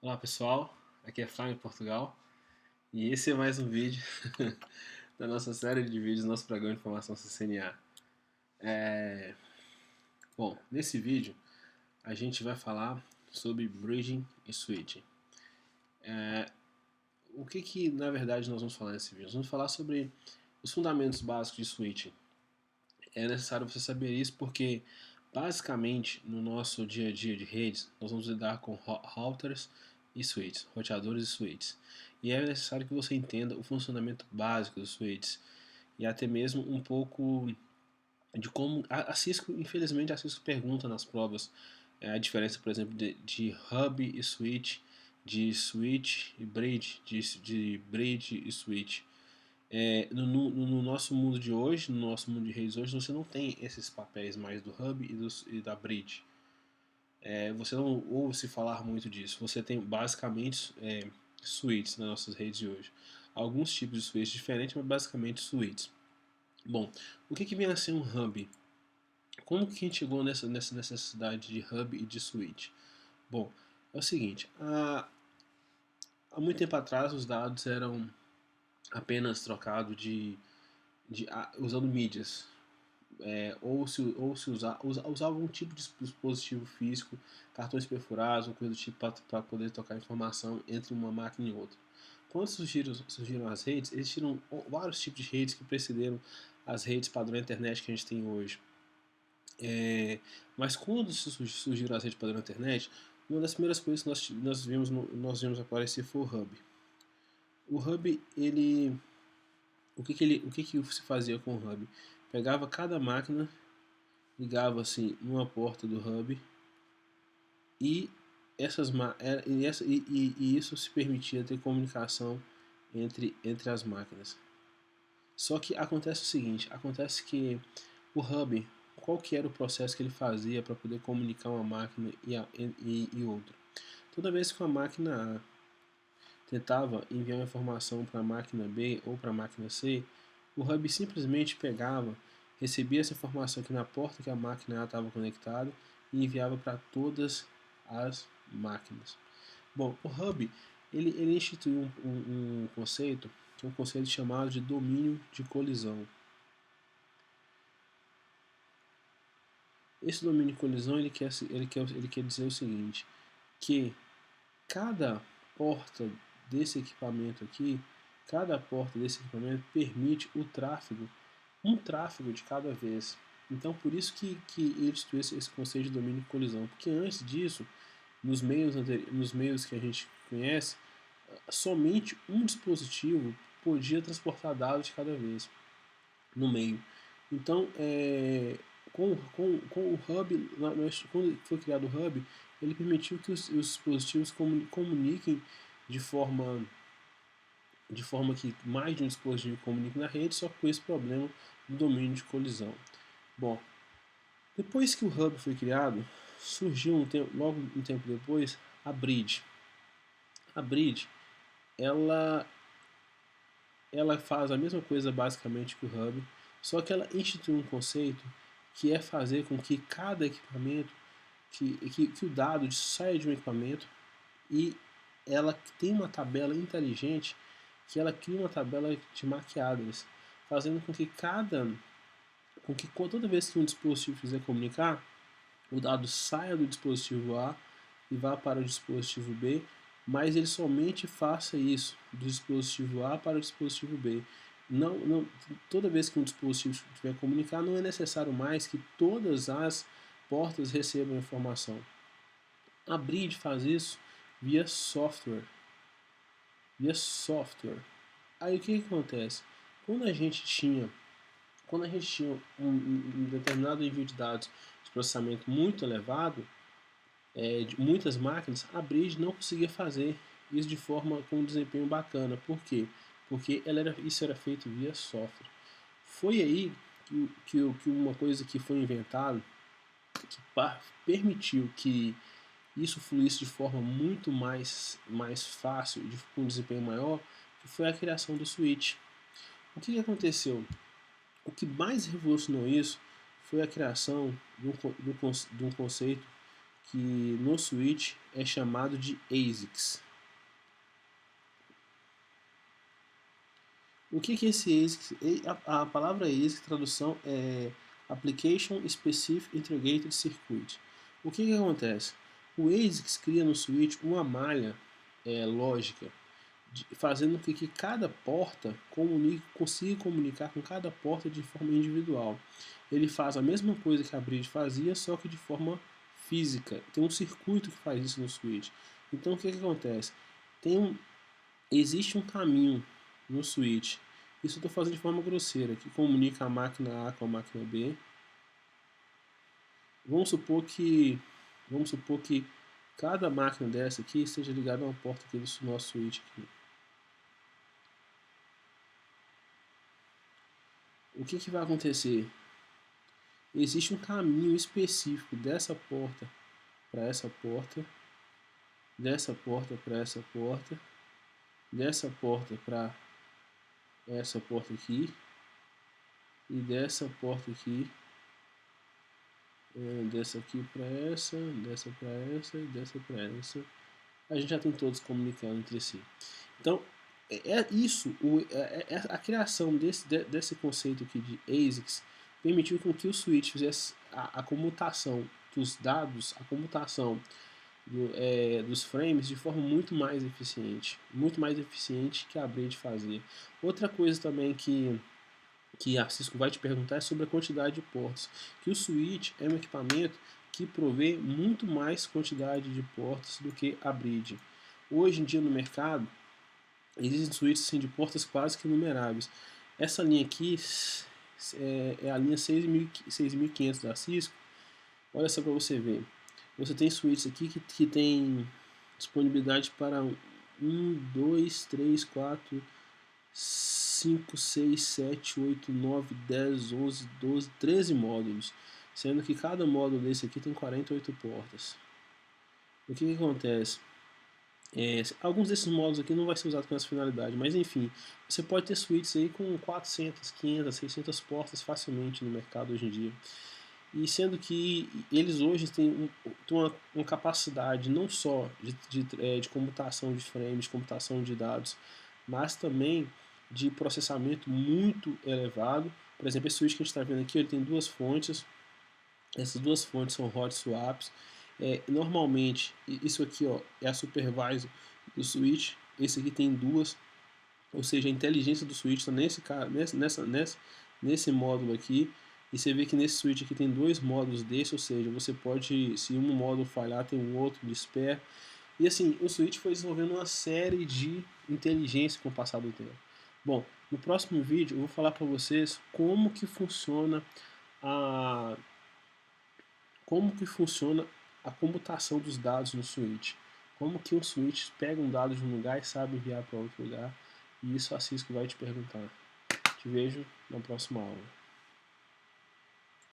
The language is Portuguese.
Olá pessoal, aqui é Flávio Portugal e esse é mais um vídeo da nossa série de vídeos do nosso programa de formação CCNA. Bom, nesse vídeo a gente vai falar sobre bridging e switching. O que na verdade nós vamos falar nesse vídeo? Nós vamos falar sobre os fundamentos básicos de switching. É necessário você saber isso porque basicamente no nosso dia a dia de redes nós vamos lidar com routers e switches, roteadores e switches. E é necessário que você entenda o funcionamento básico dos switches e até mesmo um pouco de como a Cisco, infelizmente a Cisco pergunta nas provas a diferença, por exemplo, de hub e switch e bridge, de bridge e switch. No nosso mundo de hoje, no nosso mundo de redes hoje, você não tem esses papéis mais do hub e da bridge. Você não ouve se falar muito disso. Você tem basicamente switches nas nossas redes de hoje. Alguns tipos de switches diferentes, mas basicamente switches. Bom, o que vem a ser um hub? Como que a gente chegou nessa necessidade de hub e de switch? Bom, é o seguinte, há muito tempo atrás os dados eram apenas trocados usando mídias, usava um tipo de dispositivo físico, cartões perfurados, ou coisa do tipo, para poder trocar informação entre uma máquina e outra. Quando surgiram as redes, existiram vários tipos de redes que precederam as redes padrão internet que a gente tem hoje. Mas quando surgiram as redes padrão internet, uma das primeiras coisas que nós vimos aparecer foi o hub. O hub, o que se fazia com o hub? Pegava cada máquina, ligava-se numa porta do hub e, isso se permitia ter comunicação entre as máquinas. Só que acontece o seguinte, acontece que o hub, qual que era o processo que ele fazia para poder comunicar uma máquina e outra? Toda vez que uma máquina A tentava enviar uma informação para a máquina B ou para a máquina C, o hub simplesmente pegava, recebia essa informação aqui na porta que a máquina A estava conectada e enviava para todas as máquinas. Bom, o hub ele instituiu um conceito que é um conceito chamado de domínio de colisão. Esse domínio de colisão ele quer dizer o seguinte, que cada porta desse equipamento aqui, cada porta desse equipamento permite um tráfego de cada vez. Então, por isso que ele instituiu esse conceito de domínio de colisão, porque antes disso, nos meios que a gente conhece, somente um dispositivo podia transportar dados de cada vez no meio. Então, com o hub, quando foi criado o hub, ele permitiu que os dispositivos comuniquem de forma, de forma que mais de um dispositivo comunique na rede, só que com esse problema do domínio de colisão. Bom, depois que o hub foi criado, surgiu logo um tempo depois a bridge. A bridge, ela faz a mesma coisa basicamente que o hub, só que ela institui um conceito que é fazer com que cada equipamento, que o dado saia de um equipamento e ela tem uma tabela inteligente que ela cria uma tabela de maquiadas, fazendo com que toda vez que um dispositivo quiser comunicar, o dado saia do dispositivo A e vá para o dispositivo B, mas ele somente faça isso do dispositivo A para o dispositivo B. Toda vez que um dispositivo estiver a comunicar, não é necessário mais que todas as portas recebam informação. A Bridge faz isso via software. Via software. Aí o que acontece? Quando a gente tinha um determinado envio de dados de processamento muito elevado, de muitas máquinas, a Bridge não conseguia fazer isso de forma com um desempenho bacana. Por quê? Porque isso era feito via software. Foi aí que uma coisa que foi inventada, que permitiu que isso fluísse de forma muito mais fácil, com um desempenho maior, que foi a criação do switch. O que aconteceu? O que mais revolucionou isso foi a criação de um conceito que no switch é chamado de ASICs. O que é esse ASIC? A palavra ASIC, tradução é Application Specific Integrated Circuit. O que acontece? O ASICs cria no switch uma malha lógica, fazendo com que cada porta consiga comunicar com cada porta de forma individual. Ele faz a mesma coisa que a bridge fazia, só que de forma física. Tem um circuito que faz isso no switch. Então o que acontece? Existe um caminho no switch. Isso eu estou fazendo de forma grosseira, que comunica a máquina A com a máquina B. Vamos supor que cada máquina dessa aqui esteja ligada a uma porta aqui do nosso switch aqui. O que vai acontecer? Existe um caminho específico dessa porta para essa porta, dessa porta para essa porta, dessa porta para essa porta aqui e dessa porta aqui, dessa aqui para essa, dessa para essa e dessa para essa. A gente já tem todos comunicando entre si. Então, a criação desse conceito aqui de ASICs permitiu com que o switch fizesse a comutação dos dados, a comutação dos frames de forma muito mais eficiente que a bridge fazia. Outra coisa também que a Cisco vai te perguntar é sobre a quantidade de portos, que o switch é um equipamento que provê muito mais quantidade de portos do que a bridge. Hoje em dia no mercado existem switches assim, de portas quase que inumeráveis. Essa linha aqui é a linha 6500 da Cisco. Olha só para você ver. Você tem switches aqui que tem disponibilidade para 1, 2, 3, 4, 5, 6, 7, 8, 9, 10, 11, 12, 13 módulos. Sendo que cada módulo desse aqui tem 48 portas. O que acontece? Alguns desses módulos aqui não vai ser usado com essa finalidade, mas enfim, você pode ter switches aí com 400, 500, 600 portas facilmente no mercado hoje em dia. E sendo que eles hoje têm uma capacidade não só de computação de frames, de computação de dados, mas também de processamento muito elevado. Por exemplo, esse switch que a gente está vendo aqui, ele tem duas fontes. Essas duas fontes são hot swaps. Normalmente, isso aqui é a supervisor do switch. Esse aqui tem duas, ou seja, a inteligência do switch está nesse módulo aqui. E você vê que nesse switch aqui tem dois módulos desse, ou seja, você pode, se um módulo falhar, tem um outro de spare. E assim, o switch foi desenvolvendo uma série de inteligência com o passar do tempo. Bom, no próximo vídeo eu vou falar para vocês como que funciona a computação dos dados no switch. Como que um switch pega um dado de um lugar e sabe enviar para outro lugar. E isso a Cisco vai te perguntar. Te vejo na próxima aula.